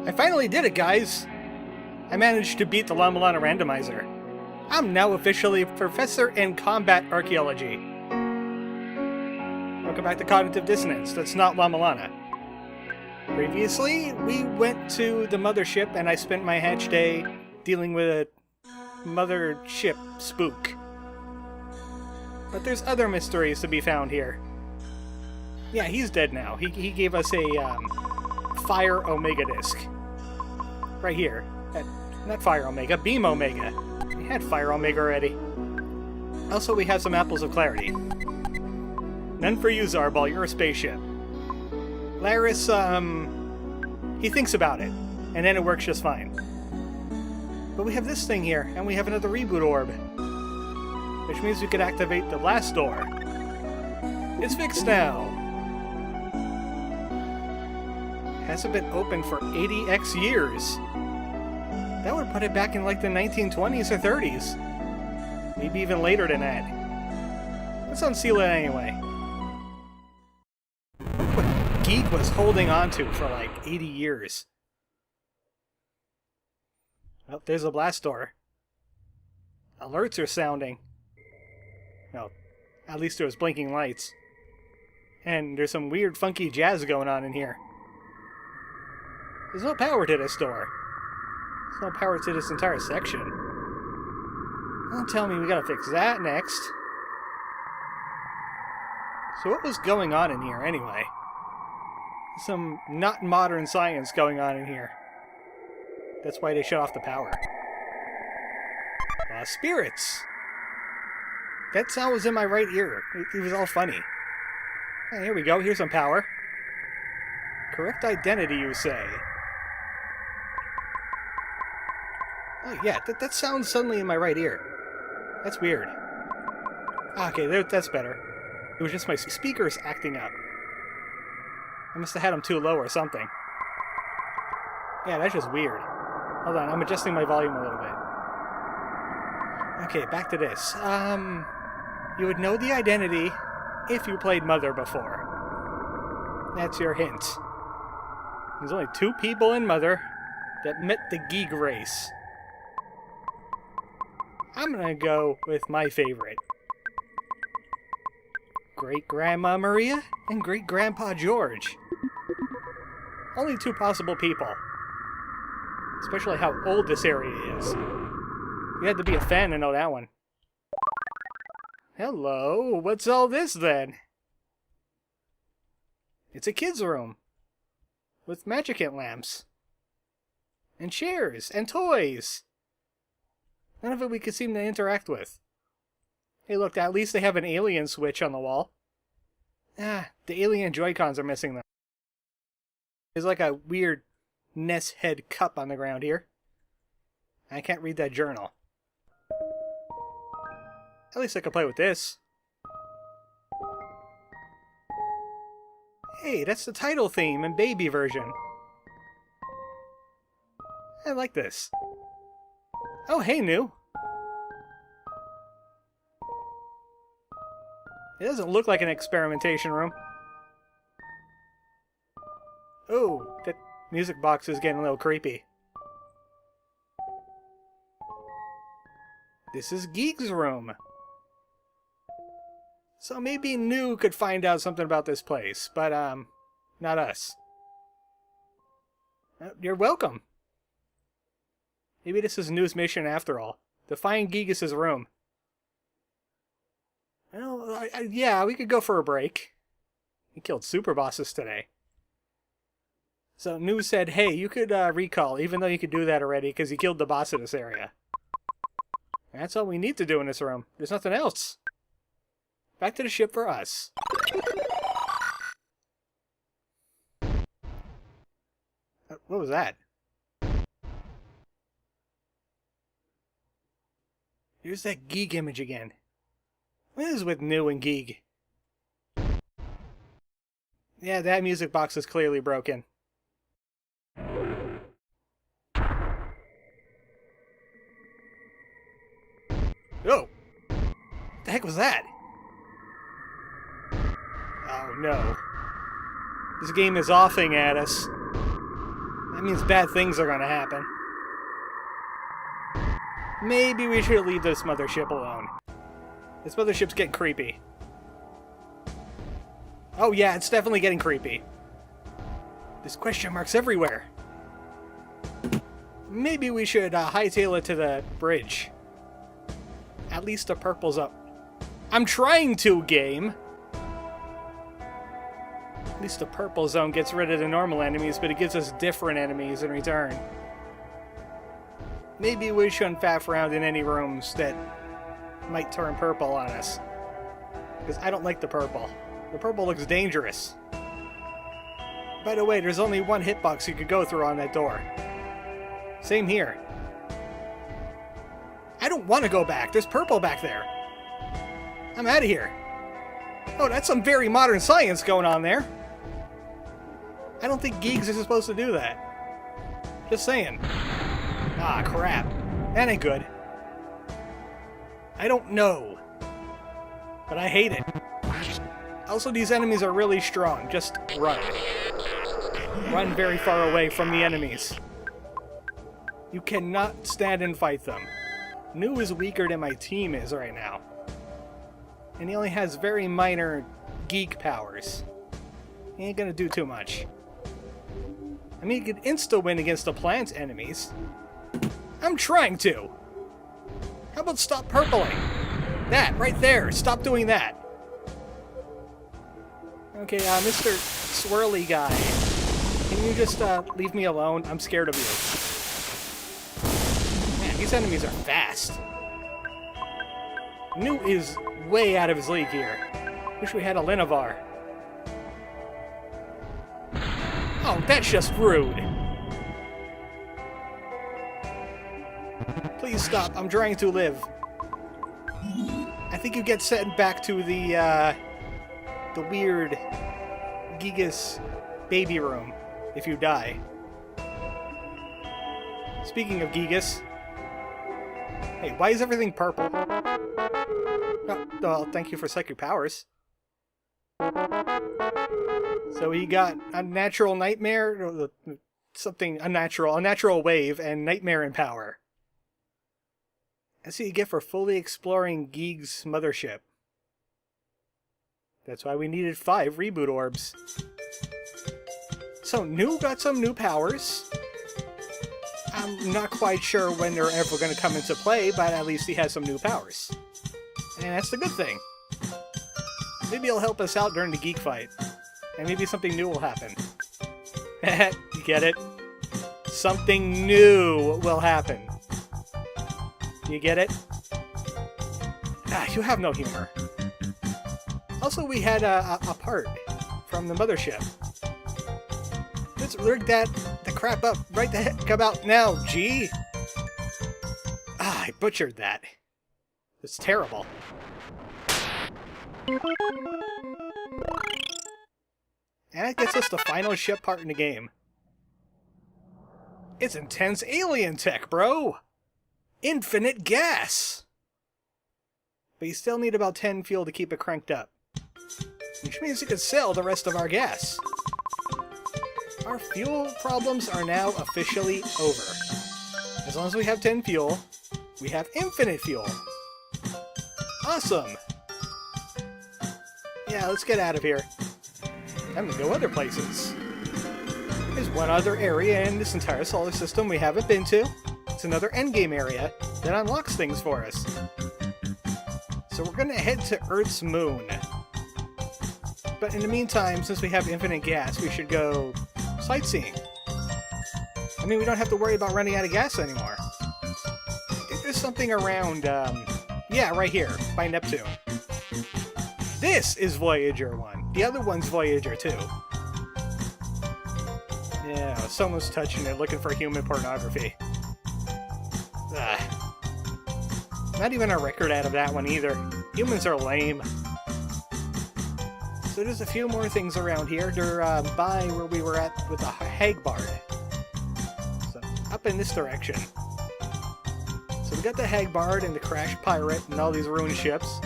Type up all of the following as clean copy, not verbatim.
I finally did it, guys! I managed to beat the La Milana randomizer. I'm now officially a professor in combat archaeology. Welcome back to Cognitive Dissonance. That's not La Milana. Previously, we went to the Mothership and I spent my hatch day dealing with a Mothership spook. But there's other mysteries to be found here. Yeah, he's dead now. He gave us a Fire Omega disc. Right here. Not Fire Omega, Beam Omega. We had Fire Omega already. Also, we have some Apples of Clarity. None for you, Zarbal. You're a spaceship. Laris, he thinks about it, and then it works just fine. But we have this thing here, and we have another reboot orb. Which means we could activate the blast door. It's fixed now. Hasn't been open for 80x years. That would put it back in like the 1920s or 30s. Maybe even later than that. Let's unseal it anyway. Look what Giegue was holding on to for like 80 years. Oh, there's a blast door. Alerts are sounding. Well, at least there was blinking lights. And there's some weird funky jazz going on in here. There's no power to this door. There's no power to this entire section. Don't tell me we gotta fix that next. So what was going on in here anyway? Some not modern science going on in here. That's why they shut off the power. Spirits! That sound was in my right ear. It was all funny. Hey, here we go. Here's some power. Correct identity, you say? Oh yeah, that sounds suddenly in my right ear. That's weird. Okay, that's better. It was just my speakers acting up. I must have had them too low or something. Yeah, that's just weird. Hold on, I'm adjusting my volume a little bit. Okay, back to this. You would know the identity if you played Mother before. That's your hint. There's only 2 people in Mother that met the Giegue race. I'm gonna go with my favorite. Great-Grandma Maria and Great-Grandpa George. Only 2 possible people. Especially how old this area is. You had to be a fan to know that one. Hello, what's all this then? It's a kid's room. With magicant lamps. And chairs, and toys. None of it we could seem to interact with. Hey look, at least they have an alien switch on the wall. Ah, the alien Joy-Cons are missing though. There's like a weird Ness head cup on the ground here. I can't read that journal. At least I can play with this. Hey, that's the title theme and baby version. I like this. Oh, hey, new. It doesn't look like an experimentation room. Oh, that music box is getting a little creepy. This is Giegue's room. So maybe New could find out something about this place, but, not us. You're welcome. Maybe this is New's mission after all. To find Giegue's room. Well, yeah, we could go for a break. He killed super bosses today. So New said, hey, you could recall, even though you could do that already, because he killed the boss of this area. That's all we need to do in this room. There's nothing else. Back to the ship for us. What was that? Here's that Giegue image again. What is with New and Giegue? Yeah, that music box is clearly broken. Oh! What the heck was that? Oh no. This game is offing at us. That means bad things are gonna happen. Maybe we should leave this mothership alone. This mothership's getting creepy. Oh yeah, it's definitely getting creepy. There's question marks everywhere. Maybe we should hightail it to the bridge. At least the purple's up. I'm trying to, game! At least the purple zone gets rid of the normal enemies, but it gives us different enemies in return. Maybe we shouldn't faff around in any rooms that might turn purple on us. Because I don't like the purple. The purple looks dangerous. By the way, there's only one hitbox you could go through on that door. Same here. I don't want to go back. There's purple back there. I'm out of here. Oh, that's some very modern science going on there. I don't think Giegues are supposed to do that. Just saying. Ah, crap. That ain't good. I don't know. But I hate it. Also, these enemies are really strong. Just run. Run very far away from the enemies. You cannot stand and fight them. New is weaker than my team is right now. And he only has very minor geek powers. He ain't gonna do too much. I mean, he could insta-win against the plant enemies. I'm trying to! How about stop purpling? That, right there! Stop doing that! Okay, Mr. Swirly guy. Can you just, leave me alone? I'm scared of you. Man, these enemies are fast. New is way out of his league here. Wish we had a Linovar. Oh, that's just rude. Please stop. I'm trying to live. I think you get sent back to the weird Giegue's baby room if you die. Speaking of Giegue's, hey, why is everything purple? Oh, well, thank you for psychic powers. So he got unnatural nightmare, or something unnatural, a natural wave, and nightmare in power. That's what you get for fully exploring Giegue's mothership. That's why we needed 5 reboot orbs. So New got some new powers. I'm not quite sure when they're ever going to come into play, but at least he has some new powers. And that's the good thing. Maybe he'll help us out during the geek fight. And maybe something new will happen. You get it? Something new will happen. You get it? Ah, you have no humor. Also, we had a part from the mothership. Let's rig the crap up right the heck about now, G. Ah, I butchered that. It's terrible. And that gets us the final ship part in the game. It's intense alien tech, bro! Infinite gas! But you still need about 10 fuel to keep it cranked up. Which means you can sell the rest of our gas. Our fuel problems are now officially over. As long as we have 10 fuel, we have infinite fuel. Awesome! Yeah, let's get out of here. Time to go other places. There's one other area in this entire solar system we haven't been to. It's another endgame area that unlocks things for us. So we're gonna head to Earth's moon. But in the meantime, since we have infinite gas, we should go sightseeing. I mean, we don't have to worry about running out of gas anymore. I think there's something around, yeah, right here, by Neptune. This is Voyager 1. The other one's Voyager 2. Yeah, someone's touching it, looking for human pornography. Ugh. Not even a record out of that one either. Humans are lame. So there's a few more things around here. They're by where we were at with the Hagbard. So up in this direction. So we got the Hagbard and the Crash Pirate and all these ruined ships.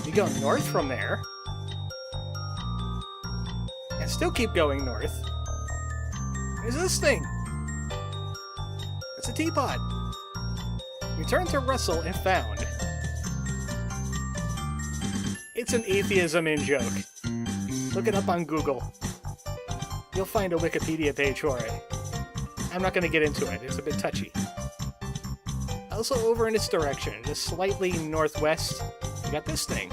You go north from there. And still keep going north. What is this thing? It's a teapot. Return to Russell if found. It's an atheism in joke. Look it up on Google. You'll find a Wikipedia page for it. I'm not going to get into it, it's a bit touchy. Also over in its direction, just slightly northwest, you got this thing.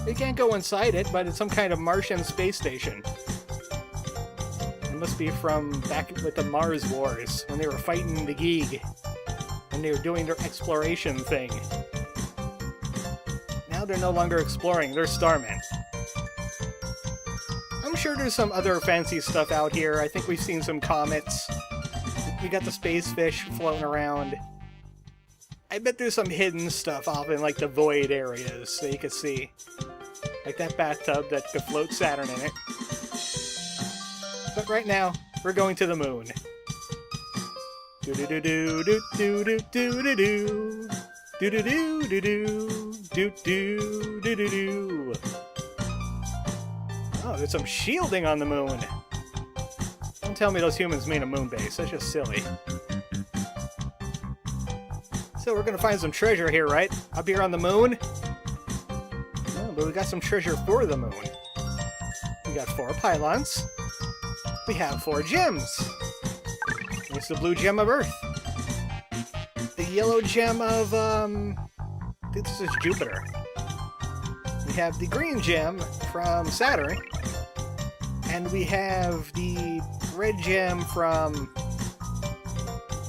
We can't go inside it, but it's some kind of Martian space station. It must be from back with the Mars Wars, when they were fighting the Giegue. When they were doing their exploration thing. Now they're no longer exploring, they're starmen. I'm sure there's some other fancy stuff out here. I think we've seen some comets. We got the space fish floating around. I bet there's some hidden stuff off in like the void areas that you could see. Like that bathtub that could float Saturn in it. But right now, we're going to the moon. Do-do-do-do-do-do-do-do-do. Do-do-do-do-do-do-do-do-do. Oh, there's some shielding on the moon. Don't tell me those humans mean a moon base. That's just silly. So we're gonna find some treasure here, right? Up here on the moon? Oh, but we got some treasure for the moon. We got 4 pylons. We have 4 gems. It's the blue gem of Earth. The yellow gem of, I think this is Jupiter. We have the green gem from Saturn. And we have the red gem from...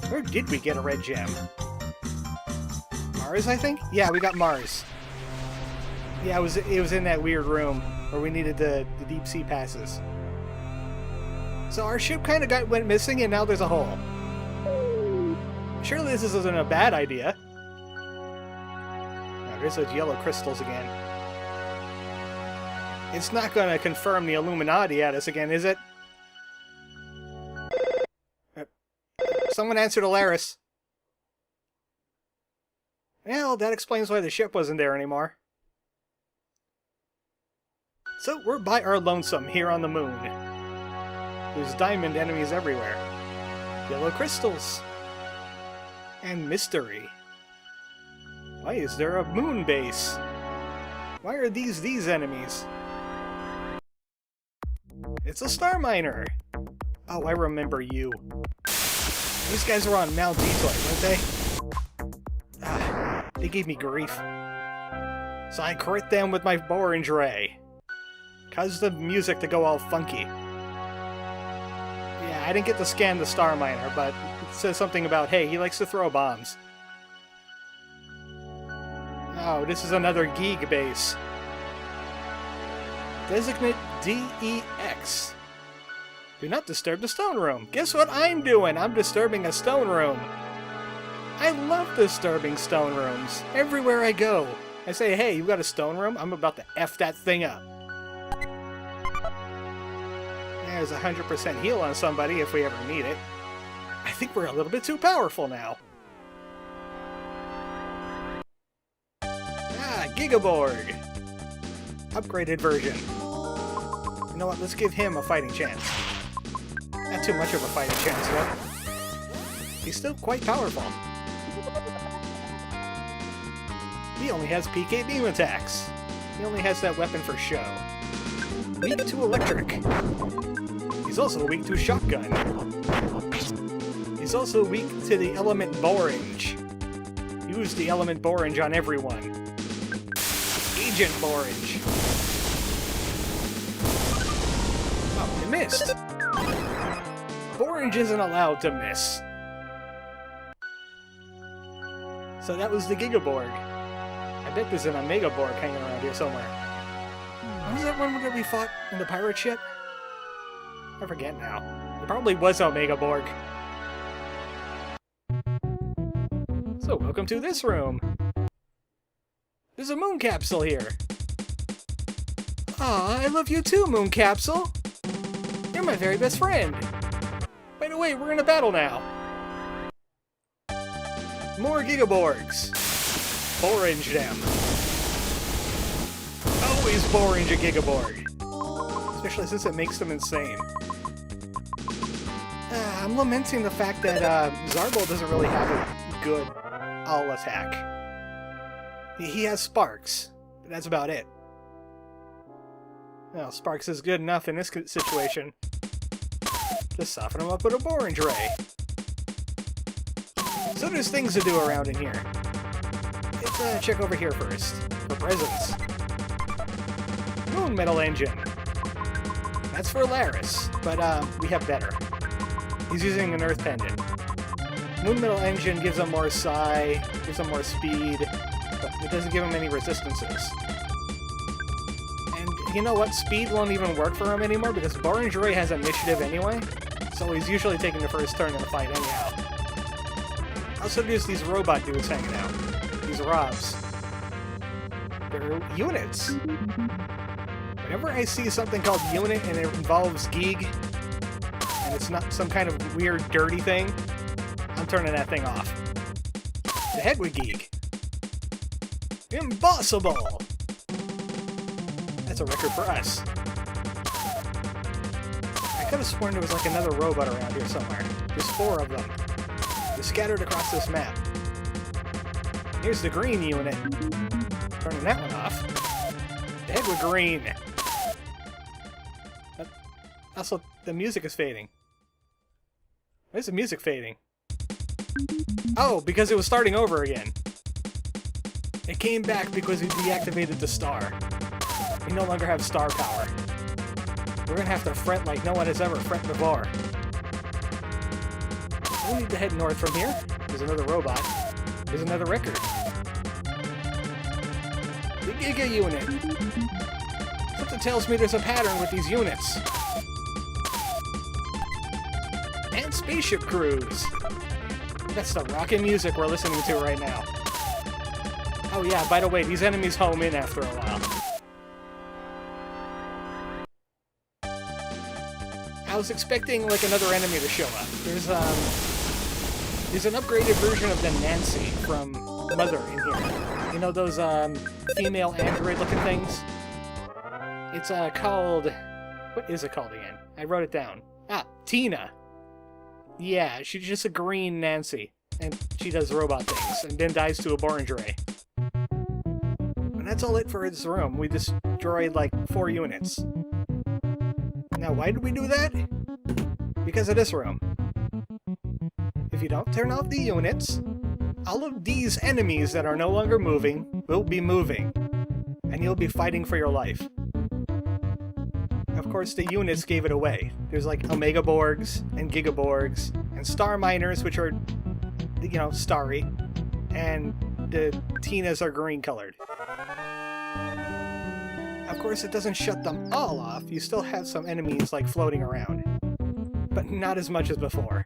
Where did we get a red gem? Mars, I think? Yeah, we got Mars. Yeah, it was in that weird room where we needed the deep sea passes. So our ship kind of went missing, and now there's a hole. Surely this isn't a bad idea. Now, there's those yellow crystals again. It's not going to confirm the Illuminati at us again, is it? Someone answered Alaris. Well, that explains why the ship wasn't there anymore. So, we're by our lonesome here on the moon. There's diamond enemies everywhere. Yellow crystals. And mystery. Why is there a moon base? Why are these enemies? It's a star miner! Oh, I remember you. These guys were on Mount Detoy, weren't they? Ah, they gave me grief. So I crit them with my orange ray. Caused the music to go all funky. Yeah, I didn't get to scan the star miner, but it says something about, hey, he likes to throw bombs. Oh, this is another Giegue base. Designate DEX. Do not disturb the stone room. Guess what I'm doing? I'm disturbing a stone room. I love disturbing stone rooms. Everywhere I go, I say, hey, you got a stone room? I'm about to F that thing up. There's 100% heal on somebody if we ever need it. I think we're a little bit too powerful now. Ah, Gigaborg. Upgraded version. You know what, let's give him a fighting chance. Not too much of a fighting chance, though. He's still quite powerful. He only has PK beam attacks. He only has that weapon for show. Weak to electric. He's also weak to shotgun. He's also weak to the element Borange. Use the element Borange on everyone. Agent Borange. Oh, you missed. Borange isn't allowed to miss. So that was the Gigaborg. I bet there's an Omega Borg hanging around here somewhere. What was that one that we fought in the pirate ship? I forget now. It probably was Omega Borg. So, welcome to this room. There's a moon capsule here. Aw, I love you too, moon capsule. You're my very best friend. By the way, we're in a battle now. More Gigaborgs. Borange them. Always Borange a Gigaborg. Especially since it makes them insane. I'm lamenting the fact that Zarbul doesn't really have a good all attack. He has Sparks, but that's about it. Well, Sparks is good enough in this situation. Just soften him up with a orange ray. So there's things to do around in here. Let's check over here first, for presents. Moon Metal Engine. That's for Laris, but we have better. He's using an Earth Pendant. Moon Metal Engine gives him more Psi, gives him more speed, but it doesn't give him any resistances. And you know what? Speed won't even work for him anymore because Orange Ray has initiative anyway, so he's usually taking the first turn in the fight anyhow. Also, there's these robot dudes hanging out. These Robs. They're units. Whenever I see something called unit and it involves Giegue, and it's not some kind of weird, dirty thing, I'm turning that thing off. The heck with Giegue. Impossible! That's a record for us. I could have sworn there was like another robot around here somewhere. There's 4 of them. They're scattered across this map. Here's the green unit. Turning that one off. The heck with green. Also, the music is fading. Why is the music fading? Oh, because it was starting over again. It came back because we deactivated the star. We no longer have star power. We're gonna have to fret like no one has ever fret before. We need to head north from here. There's another robot. There's another record. The Giga unit. Something tells me there's a pattern with these units. And spaceship crews. That's the rockin' music we're listening to right now. Oh yeah, by the way, these enemies home in after a while. I was expecting like another enemy to show up. There's an upgraded version of the Nancy from Mother in here. You know those female android looking things? It's called... What is it called again? I wrote it down. Ah, Tina. Yeah, she's just a green Nancy. And she does robot things, and then dies to a orange ray. And that's all it for this room. We destroyed like 4 units. Now, why did we do that? Because of this room. If you don't turn off the units, all of these enemies that are no longer moving will be moving. And you'll be fighting for your life. Of course, the units gave it away. There's like Omega Borgs and Gigaborgs and Star Miners, which are, you know, starry. And the Tinas are green colored. Of course, it doesn't shut them all off. You still have some enemies like floating around. But not as much as before.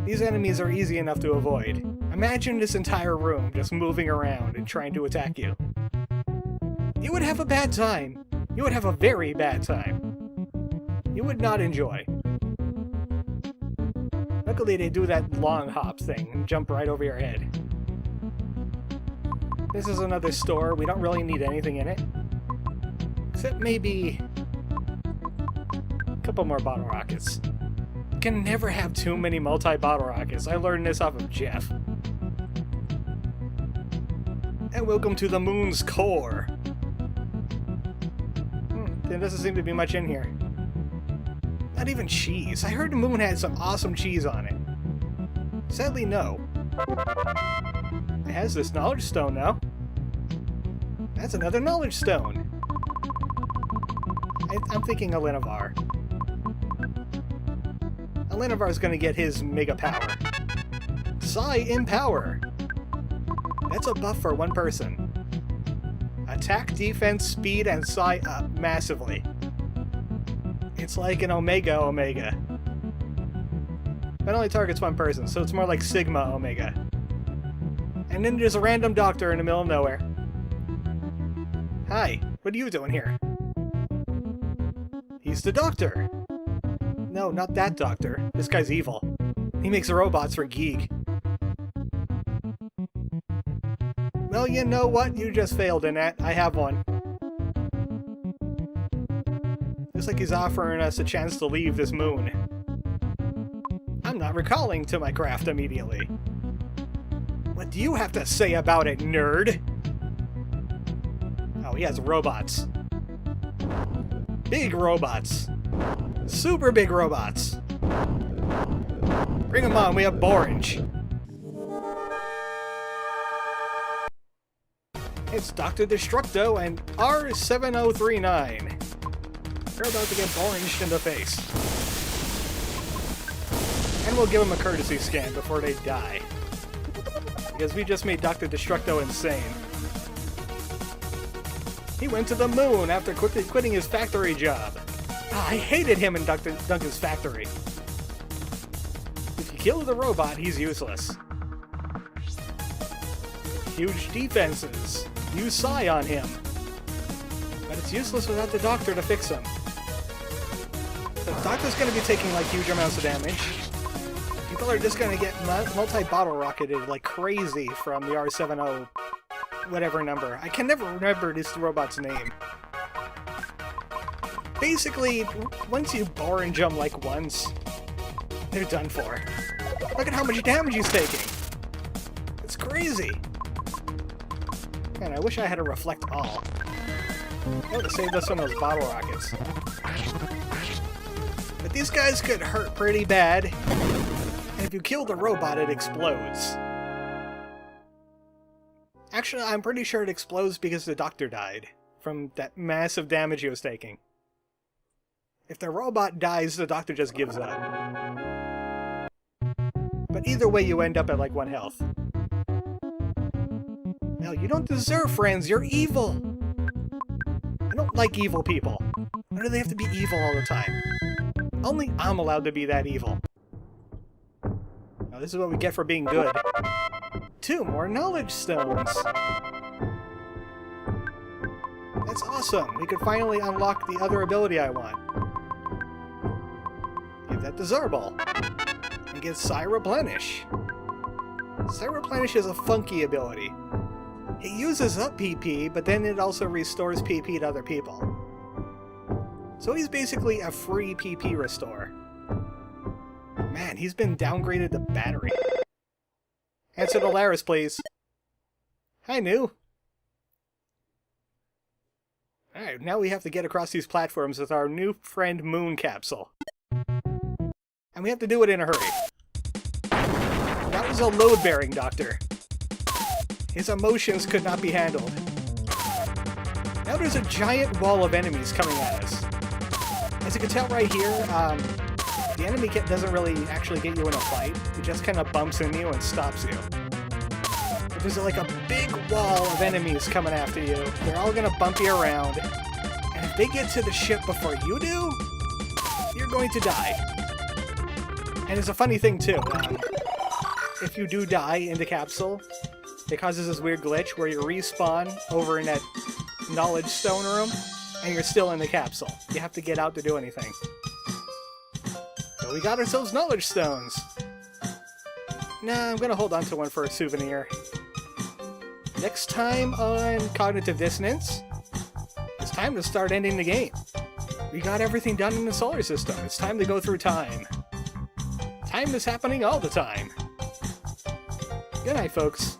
These enemies are easy enough to avoid. Imagine this entire room just moving around and trying to attack you. You would have a bad time. You would have a very bad time. You would not enjoy. Luckily, they do that long hop thing and jump right over your head. This is another store. We don't really need anything in it. Except maybe a couple more bottle rockets. You can never have too many multi-bottle rockets. I learned this off of Jeff. And welcome to the moon's core. There doesn't seem to be much in here. Not even cheese. I heard the moon had some awesome cheese on it. Sadly, no. It has this knowledge stone now. That's another knowledge stone. I'm thinking Alinavar. Alinavar's gonna get his mega power. Psi Empower. That's a buff for one person. Attack, defense, speed, and Psi up massively. It's like an Omega. That only targets one person, so it's more like Sigma Omega. And then there's a random doctor in the middle of nowhere. Hi, what are you doing here? He's the doctor. No, not that doctor. This guy's evil. He makes robots for Giegue. Well, you know what? You just failed in that. I have one. Looks like he's offering us a chance to leave this moon. I'm not recalling to my craft immediately. What do you have to say about it, nerd? Oh, he has robots. Big robots. Super big robots. Bring them on, we have Orange. It's Dr. Destructo and R7039. They're about to get oranged in the face. And we'll give them a courtesy scan before they die. Because we just made Dr. Destructo insane. He went to the moon after quitting his factory job. I hated him in Duncan's factory. If you kill the robot, he's useless. Huge defenses. Use Psi on him. But it's useless without the Doctor to fix him. The Doctor's going to be taking like huge amounts of damage. People are just going to get multi-bottle rocketed like crazy from the R70 whatever number. I can never remember this robot's name. Basically, once you orange them like once, they're done for. Look at how much damage he's taking. It's crazy. Man, I wish I had a reflect all. That would have saved us some of those bottle rockets. But these guys could hurt pretty bad. And if you kill the robot, it explodes. Actually, I'm pretty sure it explodes because the Doctor died from that massive damage he was taking. If the robot dies, the Doctor just gives up. But either way, you end up at like 1 health. No, you don't deserve friends, you're evil! I don't like evil people. Why do they have to be evil all the time? Only I'm allowed to be that evil. Now this is what we get for being good. 2 more knowledge stones! That's awesome! We could finally unlock the other ability I want. Give that to Zerbal. And get Psi Replenish. Psi Replenish is a funky ability. It uses up PP, but then it also restores PP to other people. So he's basically a free PP restore. Man, he's been downgraded to battery. Answer to Laris, please. Hi, New. Alright, now we have to get across these platforms with our new friend Moon Capsule. And we have to do it in a hurry. That was a load-bearing Doctor. His emotions could not be handled. Now there's a giant wall of enemies coming at us. As you can tell right here, the enemy doesn't really actually get you in a fight. It just kind of bumps into you and stops you. But there's like a big wall of enemies coming after you. They're all going to bump you around. And if they get to the ship before you do, you're going to die. And it's a funny thing too. If you do die in the capsule, it causes this weird glitch where you respawn over in that knowledge stone room, and you're still in the capsule. You have to get out to do anything. So we got ourselves knowledge stones. Nah, I'm gonna hold on to one for a souvenir. Next time on Cognitive Dissonance, it's time to start ending the game. We got everything done in the solar system. It's time to go through time. Time is happening all the time. Good night, folks.